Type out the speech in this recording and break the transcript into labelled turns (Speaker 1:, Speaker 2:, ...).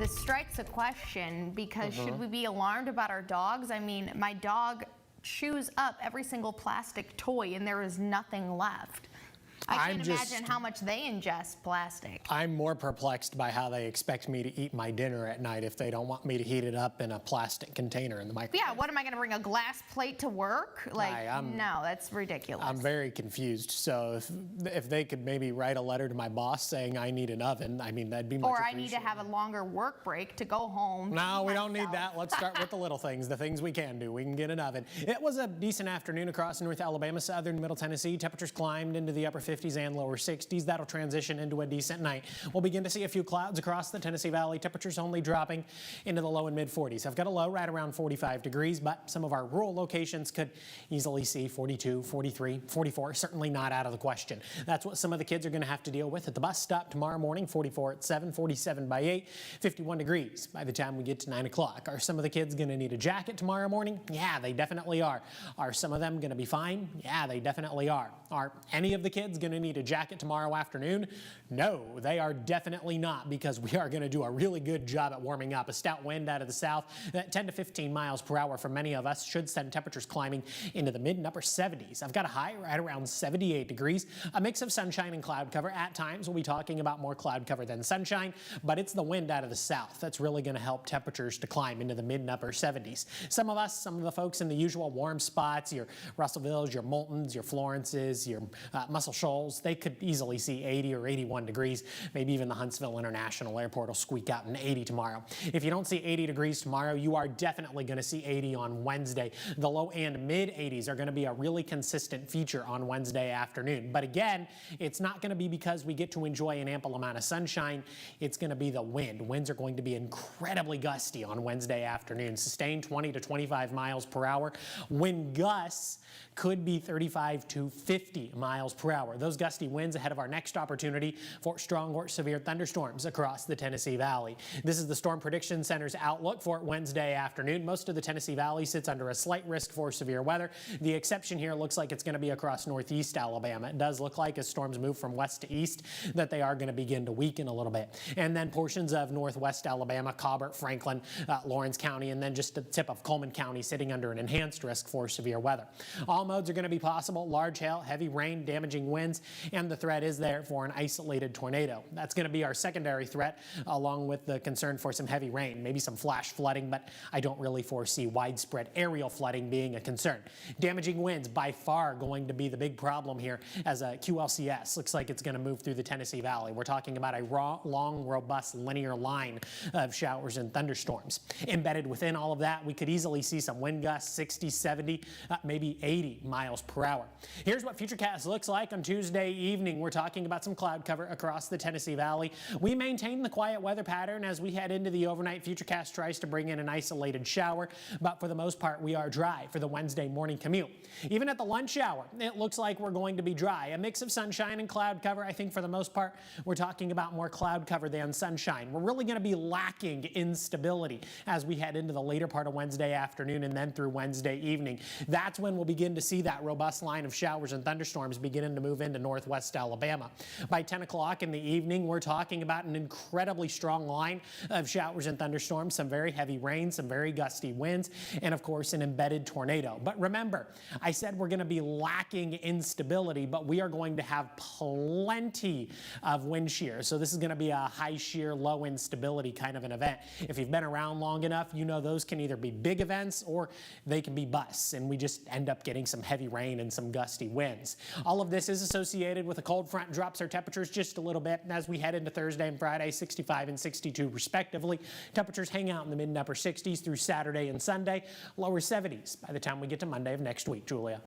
Speaker 1: this strikes a question because should we be alarmed about our dogs? I mean, my dog chews up every single plastic toy and there is nothing left. I can't imagine how much they ingest plastic.
Speaker 2: I'm more perplexed by how they expect me to eat my dinner at night if they don't want me to heat it up in a plastic container in the microwave.
Speaker 1: Yeah, what am I going to bring, a glass plate to work? Like, no, that's ridiculous.
Speaker 2: I'm very confused. So if they could maybe write a letter to my boss saying I need an oven, I mean, that'd be much appreciated.
Speaker 1: Or I need to have a longer work break to go home.
Speaker 2: No, we don't need that. Let's start with the little things, the things we can do. We can get an oven. It was a decent afternoon across North Alabama, southern Middle Tennessee. Temperatures climbed into the upper 50s and lower 60s. That'll transition into a decent night. We'll begin to see a few clouds across the Tennessee Valley. Temperatures only dropping into the low and mid 40s. I've got a low right around 45 degrees, but some of our rural locations could easily see 42, 43, 44. Certainly not out of the question. That's what some of the kids are going to have to deal with at the bus stop tomorrow morning. 44 at 7, 47 by 8, 51 degrees by the time we get to 9 o'clock. Are some of the kids going to need a jacket tomorrow morning? Yeah, they definitely are. Are some of them going to be fine? Yeah, they definitely are. Are any of the kids going to need a jacket tomorrow afternoon? No, they are definitely not, because we are going to do a really good job at warming up. A stout wind out of the south, 10 to 15 miles per hour for many of us, should send temperatures climbing into the mid and upper 70s. I've got a high right around 78 degrees. A mix of sunshine and cloud cover. At times we'll be talking about more cloud cover than sunshine, but it's the wind out of the south that's really going to help temperatures to climb into the mid and upper 70s. Some of the folks in the usual warm spots, your Russellvilles, your Moultons, your Florences, your Muscle Shoals, they could easily see 80 or 81 degrees. Maybe even the Huntsville International Airport will squeak out an 80 tomorrow. If you don't see 80 degrees tomorrow, you are definitely going to see 80 on Wednesday. The low and mid 80s are going to be a really consistent feature on Wednesday afternoon. But again, it's not going to be because we get to enjoy an ample amount of sunshine. It's going to be the wind. Winds are going to be incredibly gusty on Wednesday afternoon. Sustained 20 to 25 miles per hour. Wind gusts could be 35 to 50 miles per hour. Those gusty winds ahead of our next opportunity for strong or severe thunderstorms across the Tennessee Valley. This is the Storm Prediction Center's outlook for Wednesday afternoon. Most of the Tennessee Valley sits under a slight risk for severe weather. The exception here looks like it's going to be across northeast Alabama. It does look like as storms move from west to east that they are going to begin to weaken a little bit. And then portions of northwest Alabama, Colbert, Franklin, Lawrence County, and then just the tip of Coleman County sitting under an enhanced risk for severe weather. All modes are going to be possible: large hail, heavy rain, damaging winds, and the threat is there for an isolated tornado. That's going to be our secondary threat, along with the concern for some heavy rain, maybe some flash flooding, but I don't really foresee widespread aerial flooding being a concern. Damaging winds by far going to be the big problem here, as a QLCS looks like it's going to move through the Tennessee Valley. We're talking about a long, robust linear line of showers and thunderstorms. Embedded within all of that, we could easily see some wind gusts, 60, 70, maybe 80 miles per hour. Here's what Futurecast looks like on Tuesday evening. We're talking about some cloud cover across the Tennessee Valley. We maintain the quiet weather pattern as we head into the overnight. Futurecast tries to bring in an isolated shower, but for the most part, we are dry for the Wednesday morning commute. Even at the lunch hour, it looks like we're going to be dry. A mix of sunshine and cloud cover. I think for the most part, we're talking about more cloud cover than sunshine. We're really going to be lacking in stability as we head into the later part of Wednesday afternoon and then through Wednesday evening. That's when we'll begin to see that robust line of showers and thunderstorms beginning to move into northwest Alabama. By 10 o'clock in the evening, we're talking about an incredibly strong line of showers and thunderstorms, some very heavy rain, some very gusty winds, and of course an embedded tornado. But remember, I said we're going to be lacking in stability, but we are going to have plenty of wind shear. So this is going to be a high shear, low instability kind of an event. If you've been around long enough, you know those can either be big events or they can be busts, and we just end up getting some heavy rain and some gusty winds. All of this is associated with a cold front, drops our temperatures just a little bit, and as we head into Thursday and Friday, 65 and 62 respectively. Temperatures hang out in the mid and upper 60s through Saturday and Sunday, lower 70s by the time we get to Monday of next week. Julia.